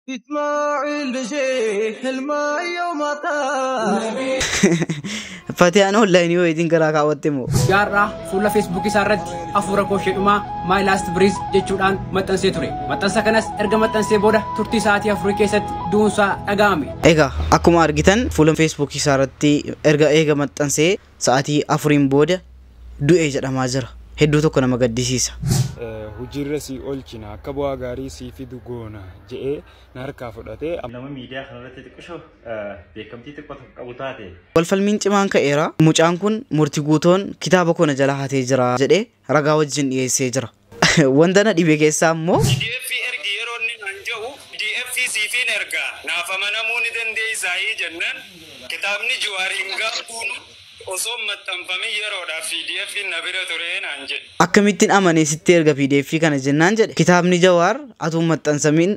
إسماعيل بشيخ الماء يوم Fatiyaan online yoo isin garaa kaawwatte moo Jaarraa fuula Facebook isaarratti afuura koosheedhumaa My Last Breeze jechuudhaan maxxansee ture. Maxxansa kanas erga maxxansee booda turtii sa'aatii 4 keessatti duunsaa dhaga'ame. Egaa akkuma argitan fuula Facebook isaarratti erga maxxansee sa'aatii 4 booda du'ee jedhamaa jira. Hedduu tokko nama gaddisiisa. Hujirra si olchina akka bu'aa gaarii si fidu goona jedhee na harkaa fudhatee nama miidiyaa kanarratti xiqqishoo beekamtii xiqqoo tokko qabu taate. Walfalmiin cimaan ka'eera. Mucaan kun murtii guutoon kitaaba kana jala hatee jira jedhee ragaa wajjin dhiyeessee jira. Wanta na dhibe keessaa immoo PDF ergi yeroo inni nan jedhu PDF siifin erga naafama namoonni dandeessaa jennaan kitaabni Jawaariin gaafatuun osoo maxxanfamee yeroodhaaf PDF na bira ture naan jedhe. Akkamittiin amanee sitti erga PDF kana jennaan jedhe kitaabni Jawaar atuu maxxansamin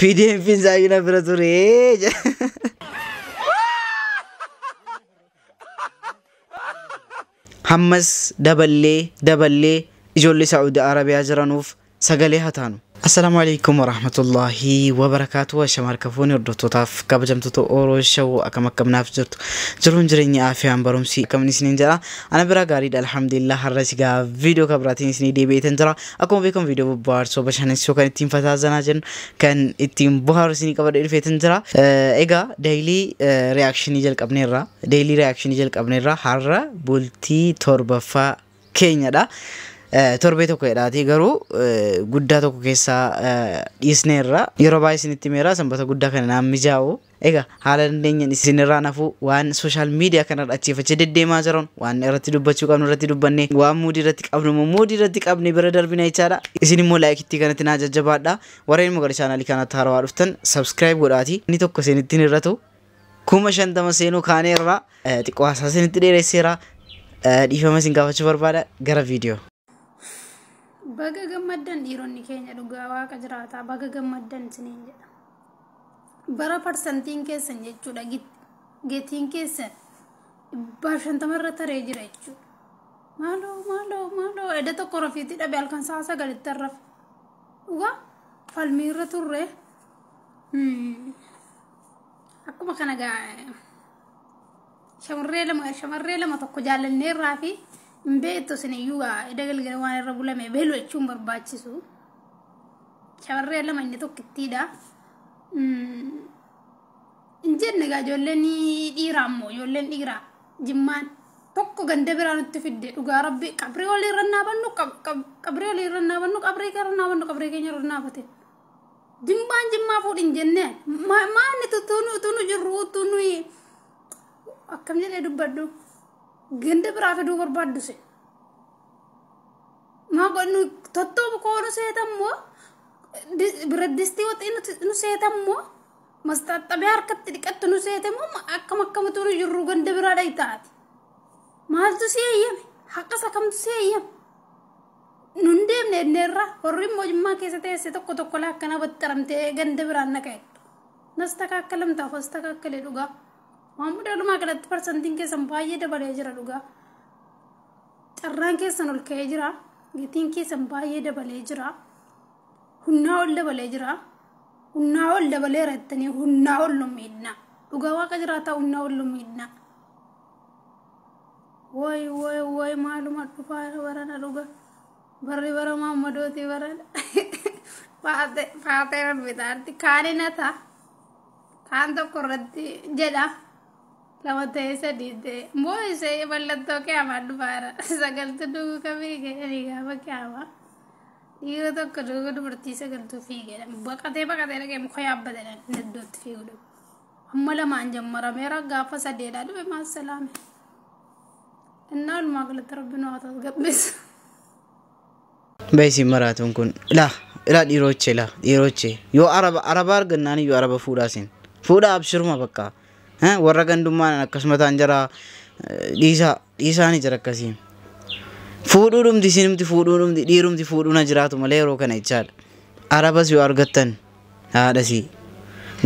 PDF na bira ture jedhe. Hammas daballee ijoollee Saudi Arabiyaa jiranuuf sagalee hataanu. Assalamu alaikum warahmatullahi wabarakatuh. Shamar kafuuni hordoftotaaf kabajamtoota Oromoo Show akkam jirtu. Jiruun jireenya afiyaan barumsi akkamiin isiniin jira. Ana bira gaariidha alhamdulillah. Har'a sigaa viidiyoo kabraatiin isinii deebi'eetan jira. Akkuma beekamu viidiyoo bobbaarsoo bashannansiisoo kan ittiin fataazanaa jennu kan ittiin bohaaru isinii qabadhee dhufeetan jira. Egaa daily reactionii jalqabneerra har'a bultii torbaffaa keenyadha. Torbee tokko jedhaati garuu guddaa tokko keessaa dhiisneerra yeroo baay'ee isinitti meeraa sanbata guddaa kana naan mijaa'u. Egaa haala dandeenyaan isinirraa nafu waan social media kanarra achiifachee deddeemaa jiran waan irratti dubbachuu qabnu irratti dubbanne waan muudii irratti qabne bira darbina jechaadha. Isin immoo laayikittii kanatti naa jajjabaadha. Warreen immoo gara chaanaalii kanatti haarawaa dhuftan subscribe godhaati. Inni tokko isinittiin irratu 50 seenuu kaaneerra xiqqoo haasaa isinitti dheeresseera. Dhiifama isin gaafachuu barbaada gara viidiyoo. Baga gammaddan dhiironni keenya dhugaa waaqa jiraata baga gammaddan isiniin jedha. Bara parsantiin keessan jechuudha geetiin keessan 50 irra taree jira jechuudha. Maaloo edda tokko rafiitti dhabe halkan sa'a 9 irra dhugaa falmii irra turre akkuma kana gaa shamarree lama tokko jaalanneerraa fi Beto seniyyuga dagalgala waan irra bulame beelu jechuun barbaachisu. Shamarree lama inni tokkittiidha. Injenne gaa ijoolleen dhiiraa ammoo ijoolleen dhiiraa jimmaan tokko ganda biraa nutti fidde dhugaa rabbi qabrii walii irra naabannu qabrii keenya irra naabate. Jimmaa fuudhin jenneen maanni tunu jirru tunu akkam jedhee dubbaddu. Ganda biraa fiduu barbaaddu se maa godhu tottoobu koonu seetammoo biraddisti waxii nu seetammoo mastaxxabee harkatti dhiqattu nu seetammoo akkamitti nu jirru ganda biraa dhayitaati maaltu si eeyyame haqqasa kamtu si eeyyame nun deemne enneerra horri immoo jimmaa keessa teesse tokko laakkana baxxaramtee ganda biraan naqeettu nas takaakkalamtaaf as takaakkalee dhugaa. Mamuda lumaa galatti parsantiin keessan baay'ee dabalee jira dhugaa. Carraan keessan ol ka'ee jira. Gatiin keessan baay'ee dabalee jira. Hunnaa ol dabalee jira. Hunnaa ol dabalee rattanii hunnaa ol lumiidna. Dhugaa waaqa jiraata hunnaa ol lumiidna. Woy maaluma dhufaa barana dhugaa. Barri bara Maammadooti barana. Faatee ol bitaatti kaanina ta'a. Kaan tokko irratti jedha. Lama ta'ee sadiitte moo'isee mallattoo qiyaamaa dhufaara sagaltu dhugu kamii ga'anii gaafa qiyaamaa dhiira tokko dhugu dubartii sagaltu fiigedha baqatee dhaqee muka yaabbatedha iddootti fiigudha amma lamaan jammarameera gaafa sadeedha dhufe maasalaame innaa olumaa galatti rabbi nu haa tasgabbeessu. Beeksisi maraatuun kun ilaa dhiirochee yoo araba argannaan iyyuu araba fuudhaa abshiruma bakka. Warra gandummaan akkasuma ta'an jara dhiisaanii jira akkasii. Fuudhuudhumti isinimti fuudhuudhumti dhiirumti fuudhuuna jiraatu malee yeroo kana jechaadha. Arabas yoo argattan haadhasii.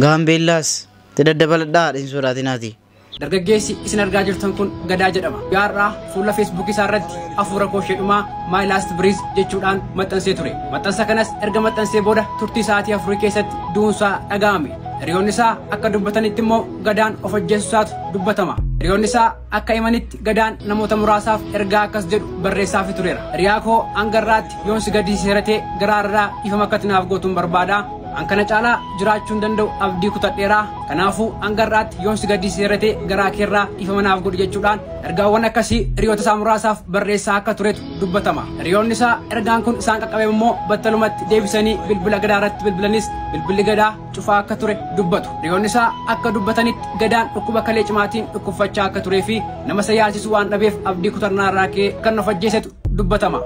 Gaambeellaas daddabaladhaa haadha hin sodaatinaati. Dargaggeessi isin argaa jirtan kun Gadaa jedhama. Yaarraa fuula Facebook isaa irratti hafuura koo shedhumaa My Last Breeze jechuudhaan maxxansee ture. Maxxansa kanas erga maxxansee booda turtii sa'aatii 4 keessatti du'uunsaa dhaga'ame. Hiriyoonni isaa akka dubbatanitti immoo Gadaan of ajjeesuusaatu dubbatama. Hiriyoonni isaa akka himanitti Gadaan namoota muraasaaf ergaa akkas jedhu barreessaafii tureera. Hiriyaa koo hangarraatti yoon si gadi seeratee garaarraa ifama akka naaf gootuun barbaada. Ankana caalaa jiraachuun danda'u abdii kutadheeraa. Kanaafuu hangarraatti yoon si gadi seeratee garaa keerraa ifama naaf godhu jechuudhaan ergaawwan akkasii hiriyoota isaa muraasaaf barreessaa akka turetu dubbatama. Hiriyoonni isaa ergaan kun isaan qaqqabe immoo battalumatti deebisanii bilbila Gadaa irratti bilbilanis bilbilli Gadaa cufaa akka ture dubbatu. Hiriyoonni isaa akka dubbatanitti Gadaan dhukkuba kalee cimaatiin dhukkubfachaa akka turee fi nama isa yaalchisu waan dhabeef abdii kutannaarraa ka'ee kan of ajjeesetu dubbatama.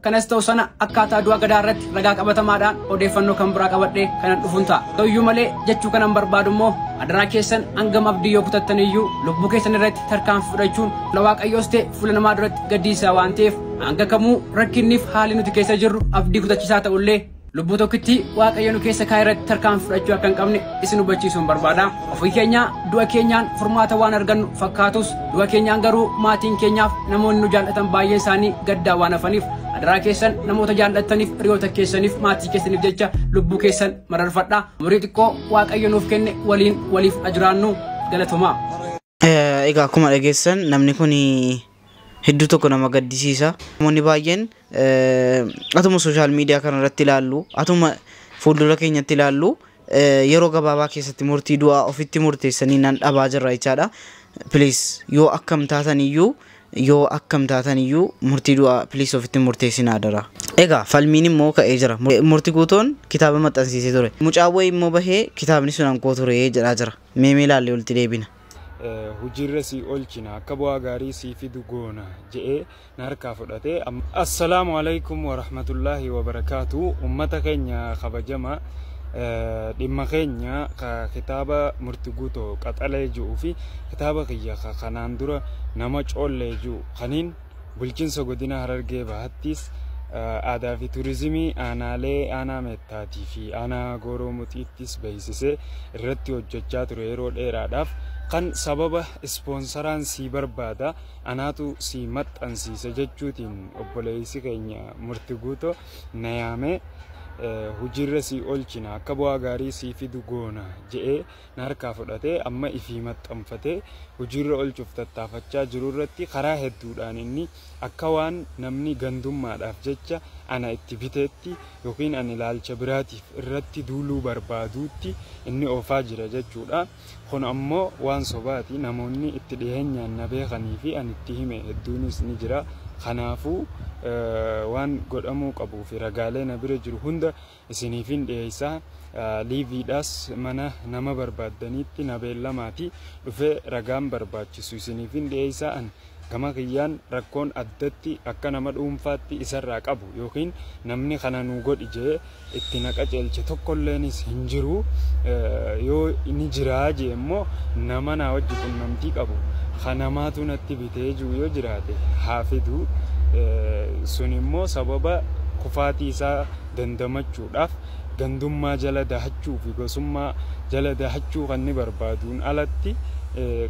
Kanas ta'u sana akkaataa du'a Gadaa irratti ragaa qabatamaadhaan odeeffannoo kan biraa qabadhee kanan dhufuun ta'a. Ta'uyyuu malee jechuu kanan barbaadu immoo adaraa keessan hangam abdii yoo kutattaniyyuu lubbuu keessan irratti tarkaanfii fudhachuun fuula Waaqayyoos ta'e fuula namaa duratti gaddiisaa waan ta'eef hanga kamuu rakkinniif haalli nuti keessa jirru abdii kutachiisaa ta'ullee lubbuu tokkitti Waaqayyo nu keessa kaa'e irratti tarkaanfii fudhachuu akka hin qabne isin hubachiisuun barbaada. Ofii keenya du'a keenyaan furmaata waan argannu fakkaatus du'a keenyaan garuu maatiin keenyaaf namoonni nu jaallatan baay'een isaanii gaddaa waan hafaniif adaraa keessan namoota jaallattaniif hiriyoota keessaniif maatii keessaniif jecha lubbuu keessan mararfadhaa. Umurii xiqqoo Waaqayyo nuuf kenne waliin waliif ajiraannu galatomaa. Egaa akkuma dhageessan namni kun hedduu tokko nama gaddisiisa. Namoonni baay'een atuma sooshaal miidiyaa kana irratti ilaallu atuma fuuldura keenyatti ilaallu yeroo gabaabaa keessatti murtii du'aa ofitti murteessanii nan dhabaa jirra jechaadha. Please yoo akkam taataniyyuu murtii du'aa please ofitti murteessinaa dara. Egaa falmiin immoo ka'ee jira. Murtii guutoon kitaaba maxxansiisee ture. Mucaawwee immoo bahee kitaabni sun hankoo ture jedhaa jira. Mee ilaallee walitti deebina. Hujirra si olchina akka bu'aa gaarii si fidu goona jedhee na harkaa fudhatee assalaamu alaikum wa rahmatullahi wa barakaatu. Ummata keenya kabajamaa dhimma keenya kitaaba murtii guutoo qaxalee jiru fi kitaaba kiyya kanaan dura nama coollee jiru kaniin bulchiinsa godina Harargee Bahattis aadaa fi turizimii aanaalee aanaa meettaatii fi aanaa gooroo muxiittis beeksisee irratti hojjechaa ture yeroo dheeraadhaaf kan sababa ispoonsaraan si barbaada anaatu si maxxansiise jechuutiin obboleessi keenya murtii guutoo na yaamee hujirra si olchina akka bu'aa gaarii si fidu goona jedhee na harkaa fudhatee amma ifii maxxanfatee hujirra olchuuf tattaafachaa jiru irratti karaa hedduudhaan inni akka waan namni gandummaadhaaf jecha ana itti biteetti yookiin ani ilaalcha biraatiif irratti duuluu barbaaduutti inni oofaa jira jechuudha. Kun ammoo waan sobaati namoonni itti dhiyeenyaan na beekanii fi ani itti hime hedduunis ni jira. Kanaafuu waan godhamuu qabuu fi ragaalee na bira jiru hunda isiniifin dhiyeessaa liiviidhaas mana nama barbaaddaniitti na beellamaati dhufee ragaan barbaachisu isiniifin dhiyeessaa an gama kiyyaan rakkoon addatti akka nama dhuunfaatti isarraa qabu yookiin namni kana nu godhi jee itti naqa ceelche tokkolleenis hin jiru yoo inni jiraa jee immoo nama na wajji qunnamtii qabu kanamaatu natti bitee jiru yoo jiraate haa fidu sun immoo sababa kufaatii isaa dandamachuudhaaf gandummaa jala dahachuu fi gosummaa jala dahachuu kan ni barbaaduun alatti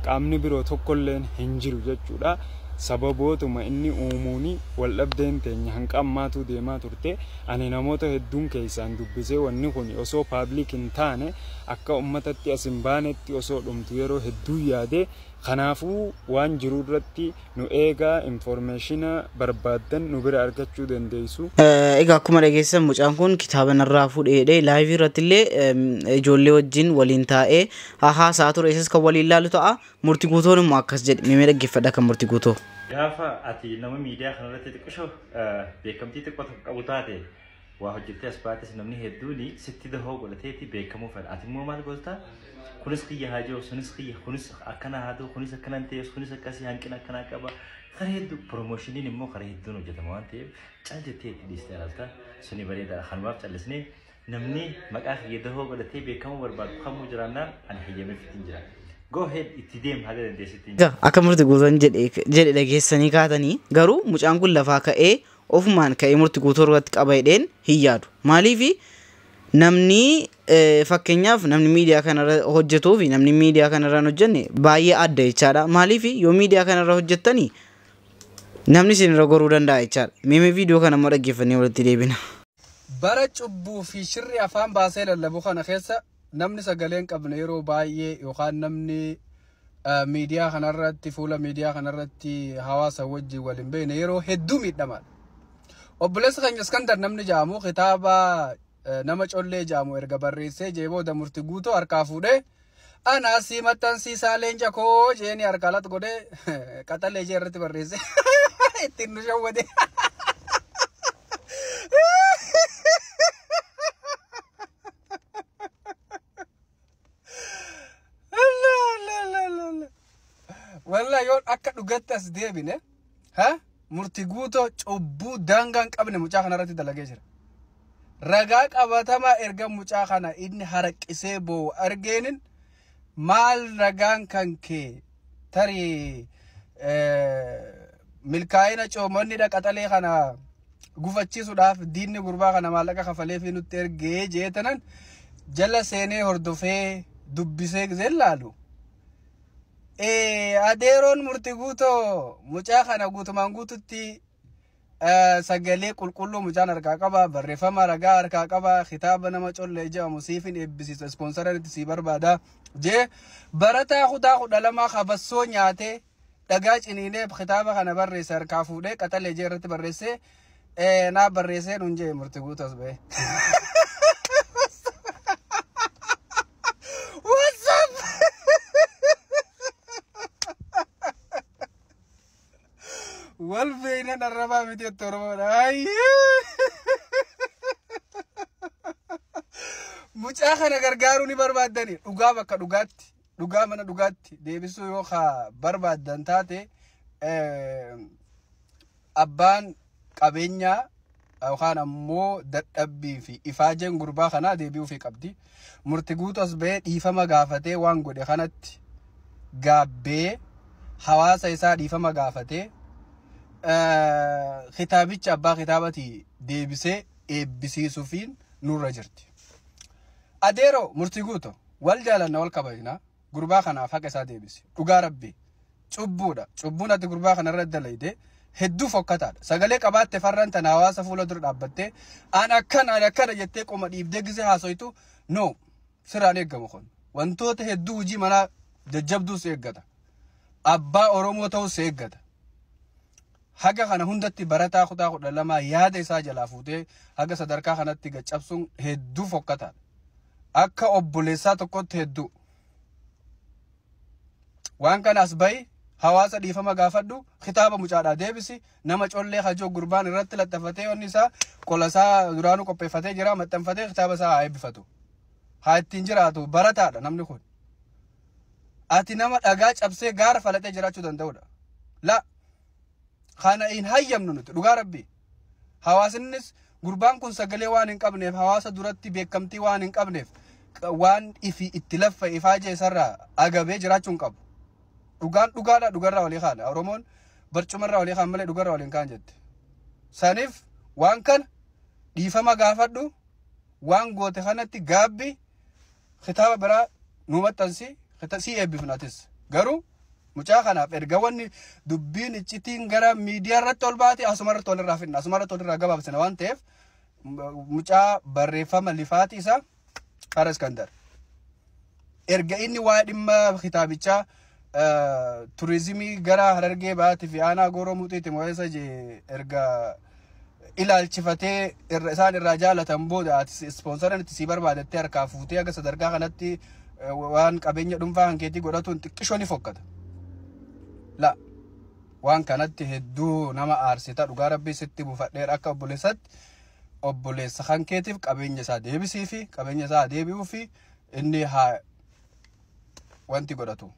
qaamni biroo tokkolleen hin jiru jechuudha. Sababootuma inni uumuuni wal dhabdeen teenya hanga ammaatu deemaa turte ani namoota hedduun keessaan dubbisee wanni kun osoo public hin taane akka ummatatti as hin baanetti osoo dhumtu yeroo hedduu yaade kanaafuu waan jiru irratti nu eegaa informationa barbaaddan nu bira argachuu dandeessu. Egaa akkuma dhageessan mucaan kun kitaaba narraa fuudhee live irratti illee ijoollee wajjin waliin taa'ee haasaa ture isas kan waliin ilaalu ta'a. Murtii guutoon immoo akkas jedhe mee dhaggeeffadha kan murtii guutoo. Gaafa ati nama miidiyaa kanarratti xiqqisho beekamtii xiqqoo tokko qabu taate waa hojjettee as baates namni hedduun sitti dahoo godhateetti beekamuu fedha. Ati immoo maal goota? Kunis kiyya haa jiru, sunis kiyya, kunis akkana haa ta'u, kunis akkana hin ta'e, kunis akkasii hanqina akkanaa qaba. Karaa hedduu promoshiniin immoo karaa hedduun hojjetama waan ta'eef caal jettee itti dhiistee alta suni bareedaadha. Kanumaaf callisnee namni maqaa kiyya dahoo godhatee beekamuu barbaadu kamuu jiraannaan ani hiyyameef ittiin jira. Go ahead itti deem haga dandeessitti. Akka murtii guutoon jedhe dhageessanii kaatanii garuu mucaan kun lafaa ka'ee ofumaan ka'ee murtii guutoo irratti qaba jedheen hin yaadu. Maaliif namni fakkeenyaaf namni miidiyaa kanarra hojjetuu fi namni miidiyaa kanarra hin hojjenne baay'ee adda jechaadha. Maaliif yoo miidiyaa kanarra hojjettanii namni isinirra goruu danda'a jechaadha. Mee viidiyoo kana immoo dhaggeeffannee walitti deebina. Bara cubbuu fi shirri afaan baasee lallabu kana keessa namni sagaleen qabne yeroo baay'ee yookaan namni miidiyaa kanarratti fuula miidiyaa kanarratti hawaasa wajjin waliin beekne yeroo hedduu miidhamaadha. Obboleessa keenya Iskandar namni jaamu kitaaba nama collee jaamu erga barreessee jeebooda murtii guutuu harkaa fuudhee ana si maxxansiisaa leenca koo jeeni harkaalat godhee qaxalee jee irratti barreesse ittiin nu shawwade. Walla yoo akka dhugatti as deebine murtii guutuu cubbuu daangaan qabne mucaa kanarratti dalagee jira. Ragaa qabatamaa erga mucaa kana inni haraqqisee boo argeenin maal ragaan kan kee tarii milkaa'ina coomonni qaxalee kana gufachiisuudhaaf diinni gurbaa kana maallaqa kafalee fi nutti ergee jeetanan jala seenee hordofee dubbisee giseen laalu. Adeeroon murtii guutoo mucaa kana guutumaan guututti sagalee qulqulluu mucaan harkaa qaba, barreeffama ragaa harkaa qaba, kitaaba nama collee jedhamu siifin eebbisiisa ispoonsaranitti si barbaada jee barataa kutaa 12 kabassoo nyaatee dhagaa ciniinee kitaaba kana barreesse harkaa fuudhee qaxalee jee irratti barreesse naa barreessee nun jee murtii guutoos ba'e. والفينا الربا متي التربون هاي مجاخنا غرغاروني بربادني دوغا بك دوغاتي دوغا من دوغاتي ديبسو يوخا بربادن تاتي ابان قبينيا او خانا مو ددبي في افاجن غربا خنا ديبيو في قبدي مرتغوتوس بي ديفما غافتي وان غودي خنات غابي حواسا يسا ديفما غافتي خطابيتش أبا خطابتي ديبسي إبسيسو فين نور رجرتي أديرو مرتقوتو والجالنا والكباينا قربا خنا فاكسا ديبسي وقا ربي چبونا تي قربا خنا رد ليدي هدو فوقتاد سغالي قبات تفرن تناواسا فولا در دابتي أنا كان جتيك وما ديبدقزي حاسويتو نو سرانيك غمخون وانتو تهدو وجي منا دجبدو سيقادا أبا أورومو تو سيقادا haga kana hundatti barataa kutaa 12 yaada isaa jalaa fuutee haga sadarkaa kanatti gaccabsuun hedduu fokkataadha. Akka obboleessaa tokkotti hedduu. Waan kanas bayi hawaasa dhiifama gaafadhu kitaaba mucaadhaa deebisi nama collee hajoo gurbaan irratti laxafatee onni isaa qolasaa duraanuu qopheeffatee jira maxxanfatee kitaaba isaa haa eebbifatu. Haa ittiin jiraatu barataadha namni kun. Ati nama dhagaa cabsee gaara falatee jiraachuu danda'udha. La خانا إن هيم نونت دوغا ربي حواسنس غربان كون سغلي وان ان قبنيف حواس دورتي بكمتي وان ان قبنيف وان إفي اتلف إفاجة سرّا أغابي جراچون قب دوغان راولي خان أورومون برچومن راولي خان ملي دوغان راولي كان جد سانيف وان كان ديفما غافدو وان غوتي خانتي غابي خطابة برا نومتنسي خطاسي أبي فناتس غارو mucaa kanaaf erga wanni dubbiin iccitiin gara miidiyaa irratti ol baate asumarratti ol irraa finna asumarratti ol irraa gabaabsina waan ta'eef mucaa barreeffama lifaati isaa Fara Iskandar erga inni waa dhimma kitaabichaa turizimii gara Harargee baate fi aanaa Gooroo Muxiitti mo'eessa jee erga ilaalchifatee isaan irraa jaalatan booda ati ispoonsaran itti si barbaadattee harkaa fuutee aga sadarkaa kanatti waan qabeenya dhuunfaa hankeetii godhatuun xiqqishoo ni fokkata. La waan kanatti hedduu nama aarsita dhugaa rabbii sitti buufadheer akka obboleessa hankeetiif qabeenya isaa deebisii fi qabeenya isaa deebi'uu fi inni haa wanti godhatu.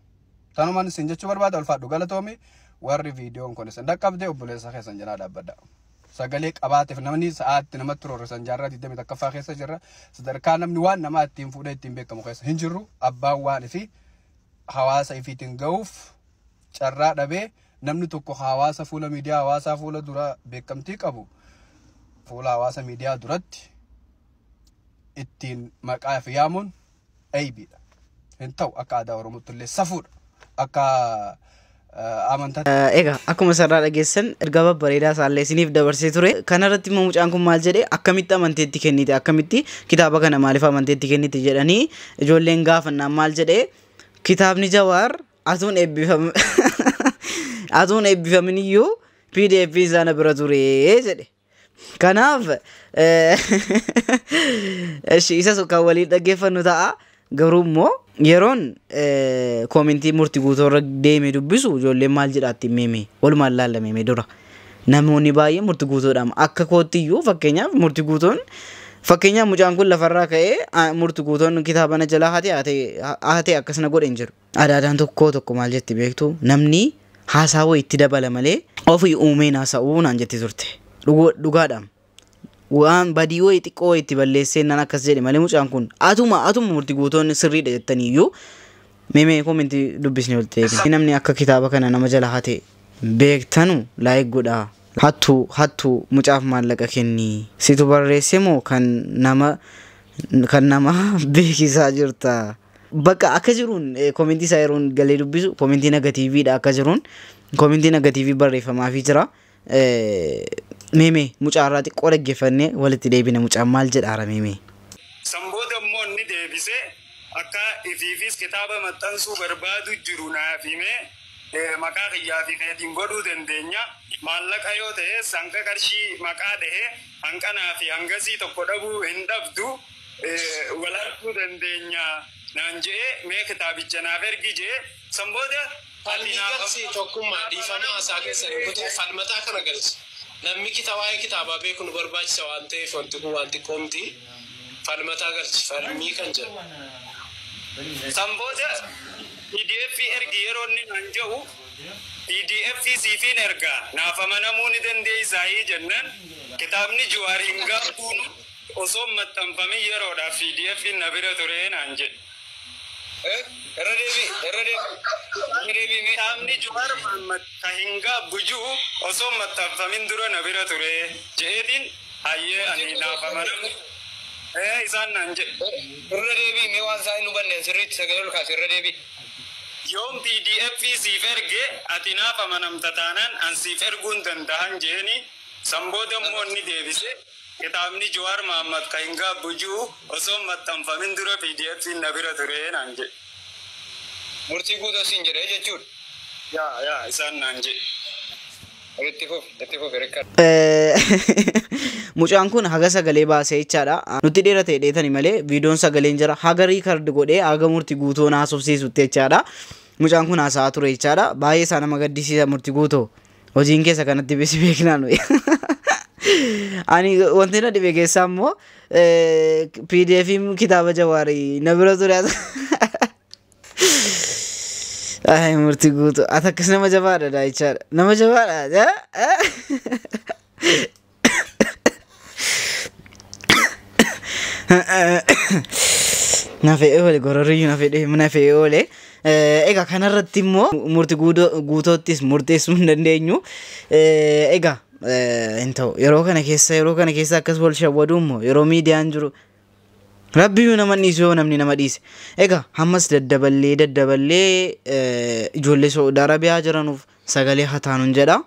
Tanumaan isin jechuu barbaada ulfaadhu galatoomi warri viidiyoon kun isin dhaqqabdee obboleessa keessan jalaa dhaabbadha. Sagalee qabaateef namni sa'aatti namatti roorrisan jaarraa 20 takkaffaa keessa jirra. Sadarkaa namni waan nama ittiin fuudhee ittiin beekamu keessa hin jirru abbaan waan fi hawaasa ifiitiin ga'uuf carraa dhabee namni tokko hawaasa fuula miidiyaa hawaasaa fuula dura beekamtii qabu fuula hawaasa miidiyaa duratti ittiin maqaa fi yaamuun aybiidha. Hin ta'u akka aadaa Oromootti illee safuudha. Akka Egaa akkuma sarara dhageessan erga babbareedaa isaallee isiniif dabarsee ture. Kanarratti immoo mucaan kun maal jedhee akkamitti amanteetti kennite akkamitti kitaaba kana maaliif amanteetti kennite jedhanii ijoolleen gaafannaan maal jedhee kitaabni Jawaar atuun eebbifamin iyyuu PDF isaana bira ture jedhe. Kanaaf isa kan waliin dhaggeeffannu ta'a. Garuu immoo yeroon koomentii murtii guutuu irra deemee dubbisu ijoolleen maal jedhaatti meeme walumaan laallamee dura namoonni baay'ee murtii guutuudhaan akka kootiyyuu fakkeenyaaf murtii guutuun fakkeenyaaf mucaan kun lafarraa ka'ee murtii guutuun kitaabana jalaa haatee akkasina godhen jiru. Adaadaan tokko maal jetti beektu namni haasaawaa itti dabala malee ofii uumeen haasa'uu naan jetti turte dhugaadhaan. Waan badii wayii xiqqoo itti balleesseen nan akkas jedhe malee mucaan kun atuma murtii guutoonni sirriidha jettaniiyyuu meemee koomentii dubbisni oltee namni akka kitaaba kana nama jala hate beektanu laayik godhaa hattuu mucaaf maallaqa kennii situ barreesse moo kan nama beekisaa jirta bakka akka jiruun koomentii isaa yeroon galee dubbisu koomentii negatiiviidha akka jiruun koomentii negatiivii barreeffamaafii jira. Meeme mucaarraa xiqqoo dhaggeeffannee walitti deebina mucaan maal jedhaara meeme. Sanboota immoo inni deebisee akka ifiifis kitaaba maxxansuu barbaadu jiru naaf himee maqaa kiyyaa fi keetiin godhuu dandeenya. Maallaqa yoo ta'e sanqa qarshii maqaa ta'e hanqanaa fi hangasii tokko dhabuu hin dhabdu wal arguu dandeenya naan je'ee mee kitaabicha naaf ergi je'ee sanboota. Falmiigalsi tokkummaa dhiifama isaa keessatti kutuu falmataa kana galchi. Namni waa'ee kitaabaa beeku nu barbaachisa waan ta'eef wanti kun wanti qoomti falmataa galchi falmii kan jedhu. Sanboota PDF ergi yeroo inni naan jedhu PDF siifiin ergaa naaf amanamuu ni dandeessaa jennaan kitaabni Jawaariin gaafatuun osoo maxxanfamee yeroodhaaf PDF na bira ture naan jedhe. Redeebi kitaabni Jawaar Mohammad kahinga bujuu osoo maxxanfamin dura na bira ture jeetiin hayyee ani naaf amanamu isaan naan jedhe. Redeebi mee waan isaa hin hubanneen sirriitti sagalee ol kaase redeebi. Yoom PDF siif erge ati naaf amanamta taanaan an siif erguun danda'an jeeni sanboota immoo inni deebise kitaabni Jawaar Mohammad kahinga bujuu osoo maxxanfamin dura PDF na bira ture naan jedhe. Murtii guutuu siin jedhee jechuudha. Yaa isaan naan jedhe. Itti fuuf reekkaadha. Mucaan kun haga sagalee baasee jechaadha. Nuti dheera ta'e dheetani malee viidiyoon sagaleen jira. Haga riikardi godhee haga murtii guutuu naasofsiisutti jechaadha. Mucaan kun haasa'aa ture jechaadha. Baay'ee isaa nama gaddisiisa murtii guutuu. Hojiin keessa kanatti bisi beeknaa nuyi. Ani wanti na dhibe keessaa immoo PDF kitaaba Jawaarii na bira ture. Ay murtii guutuu ati akkas nama jabaadha jechaadha. Nama jabaadha. Na fe'ee oole gororriyyuu na fe'ee oole. Egaa kanarratti immoo murtii guutoottis murteessuu hin dandeenyu. Egaa hin ta'u yeroo kana keessa akkas wal shawwaduu immoo yeroo miidiyaan jiru rabbiyyuu nama dhiisu yoo namni nama dhiise. Egaa hammas daddaballee ijoollee Saudi Arabiyaa jiranuuf sagalee hataanuun jedha.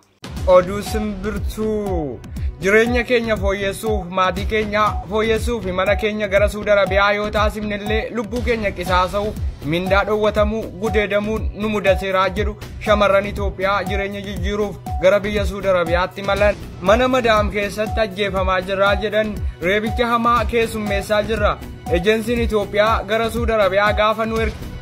Oduu simbirtuu jireenya keenya fooyyessuuf maatii keenya fooyyessuuf mana keenya gara Saudi Arabiyaa yoo taasifnellee lubbuu keenya qisaasa'uuf mindaa dhoowwatamuu gudeedamuu nu mudateeraa jedhu shamarran Itoophiyaa jireenya jijjiiruuf gara biyya Saudi Arabiyaatti malan mana madaam keessatti ajjeefamaa jirraa jedhan reebicha hamaa keessummeessaa jirra. Ejensiin Itoophiyaa gara Saudi Arabiyaa gaafa nu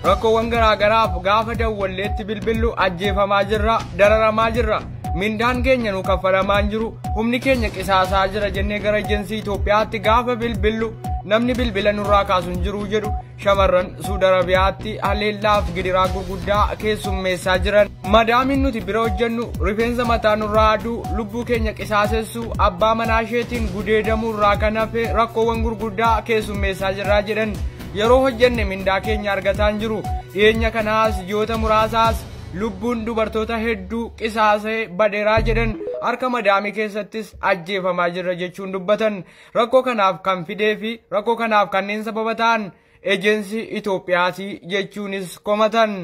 rakkoowwan garaagaraaf gaafa dawwalleetti bilbillu ajjeefamaa jirra dararamaa jirra. Mindaan keenya nu kaffalamaan jiru humni keenya qisaasaa jira jennee gara ejensii Itoophiyaatti gaafa bilbillu namni bilbila nurraa kaasu hin jiru jedhu shamarran Saudi Arabiyaatti haleellaaf gidiraa gurguddaa keessummeessaa jiran. Madaamin nuti bira hojjennu rifeensa mataa nurraa aduu lubbuu keenya qisaasessu abbaa manaa isheetiin gudeedamuu irraa kan hafe rakkoowwan gurguddaa keessummeessaa jirraa jedhan yeroo hojjenne mindaa keenya argataa hin jiru. Dhiyeenya kanaas ji'oota muraasaas lubbuun dubartoota hedduu qisaasee badeeraa jedhan harka madaamii keessattis ajjeefamaa jirra jechuun dubbatan. Rakkoo kanaaf kan fidee fi rakkoo kanaaf kanneen sababa ta'an eejensii Itoophiyaati jechuunis komatan.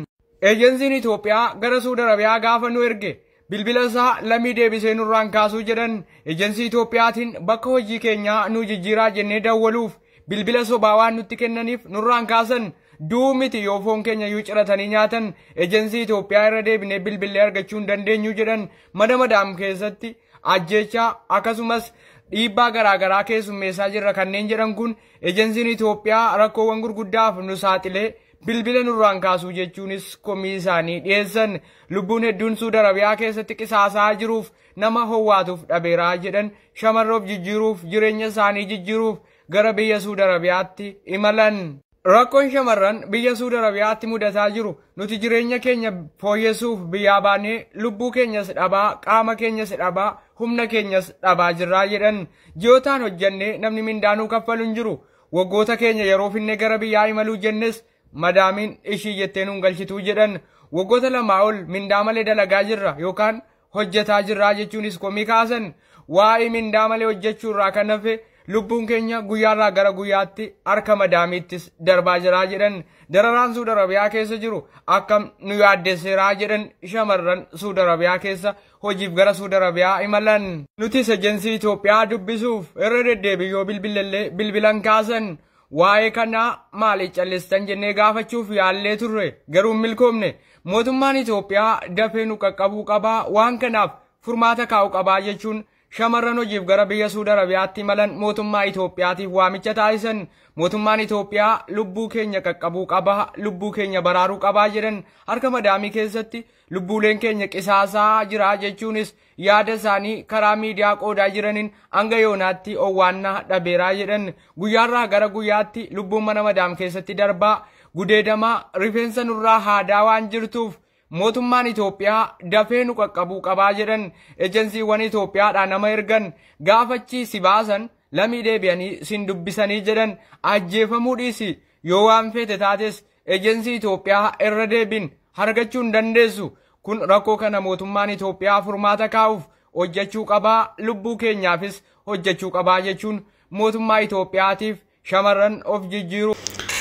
Eejensiin Itoophiyaa gara Suudi Arabiyaa gaafa nu erge bilbila isaa lamii deebisee nurraan kaasuu jedhan. Eejensii Itoophiyaatiin bakka hojii keenyaa nu jijjiiraa jennee dawwaluuf bilbila sobaa waan nutti kennaniif nurraan kaasan. Duumiti yoo foon keenya yoo ciratanii nyaatan eejensii Itoophiyaa irra deebinee bilbilee argachuu hin dandeenyu jedhan. Madaam keessatti ajjeechaa akkasumas dhiibbaa garaagaraa keessummeessaa jirra kanneen jedhan kun eejensiin Itoophiyaa rakkoowwan gurguddaaf nu saaxilee bilbila nurraan kaasuu jechuunis komii isaanii dhiyeessan. Lubbuun hedduun Suudi Arabiyaa keessatti qisaasaa jiruuf nama howwaatuuf dhabeeraa jedhan. Shamarroof jijjiiruuf jireenya isaanii jijjiiruuf gara biyya Suudi Arabiyaatti imalan. Rakkoon shamarran biyya Suudi Arabiyaatti mudataa jiru nuti jireenya keenya fooyyessuuf biyyaa baanee lubbuu keenyas dhabaa qaama keenyas dhabaa humna keenyas dhabaa jirraa jedhan. Ji'ootaan hojjannee namni mindaanuu kaffalu hin jiru. Waggoota keenya yeroo finne gara biyyaa imaluu jennes madaamiin ishii jettee nuun galchituu jedhan. Waggoota lamaa ol mindaa malee dalagaa jirra yookaan hojjetaa jirraa jechuunis komii kaasan. Waa'ee mindaa malee hojjechuurraa kan hafe lubbuun keenya guyyaarraa gara guyyaatti harka madaamiittis darbaa jiraa jedhan. Dararaan Suudi Arabiyaa keessa jiru akkam nu yaaddesseeraa jedhan shamarran Suudi Arabiyaa keessa hojiif gara Suudi Arabiyaa imalan. Nutis eejensii Itoophiyaa dubbisuuf irra deddeebiyyoo bilbilallee bilbilan kaasan. Waa'ee kanaa maali callistan jennee gaafachuuf yaallee turre garuu milkoomne. Mootummaan Itoophiyaa dafee nu qaqqabuu qabaa waan kanaaf furmaata kaa'u qabaa jechuun shamarran hojiif gara biyya Suudi Arabiyaatti imalan mootummaa Itoophiyaatiif waamicha taasisan. Mootummaan Itoophiyaa lubbuu keenya qaqqabuu qabaa lubbuu keenya baraaruu qabaa jedhan. Harka madaamii keessatti lubbuuleen keenya qisaasaa jira jechuunis yaada isaanii karaa miidiyaa qoodaa jiraniin hanga yoonaatti owwaannaa dhabeeraa jedhan. Guyyaarraa gara guyyaatti lubbuun mana madaam keessatti darbaa gudeedamaa rifeensa nurraa haadaa waan jirtuuf mootummaan Itoophiyaa dafee nu qaqqabuu qabaa jedhan. Ejensiiwwan Itoophiyaadhaa nama ergan gaafachii si baasan lamii deebi'anii sin dubbisanii jedhan. Ajjeefamuu dhiisi yoo waan feete taates ejensii Itoophiyaa irra deebiin argachuu hin dandeessu. Kun rakkoo kana mootummaan Itoophiyaa furmaata kaa'uuf hojjechuu qabaa lubbuu keenyaafis hojjechuu qabaa jechuun mootummaa Itoophiyaatiif shamarran of jijjiiru.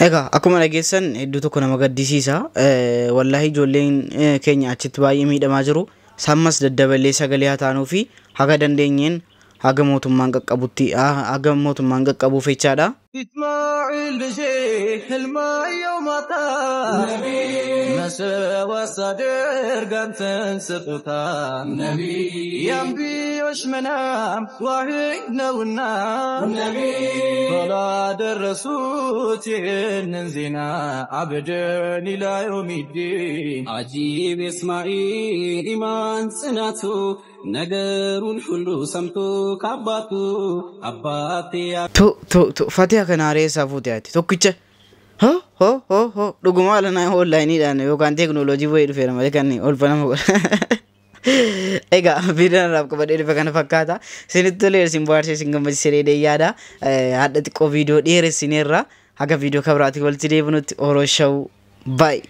Egaa akkuma dhageessan hedduu tokko nama gaddisiisa. Wallahi ijoolleen keenya achitti baay'ee miidhamaa jiru. Sammas daddaballee sagalee haa taanuu fi haga dandeenyeen haga mootummaan qaqqabuuf jechaadha. إسماعيل بشيخ الماء يومتا نبي نسوى الصدر قمتن سقطا نبي ينبي وشمنام وحيدنا والنام نبي صلاة الرسول ننزنا عبدا إلى يوم الدين عجيب إسماعيل إيمان سناتو نقرون حلو سمتو كعباتو عباتي تو فاتحة كناري سافوتياتي tokkicha ho dhuguma lana online dhaan yookaan teknooloojii wayii dhufeera malee kan olfanamu egaa viidiyoon raaf qabadhee dhufe kana fakkaata isinitti tolee isin bohaarsee isin gammachiisee deeyyaadha hadha xiqqoo viidiyoo dheeressineerra haga viidiyoo kabiraatti walitti deebinutti oroo shawuu bye.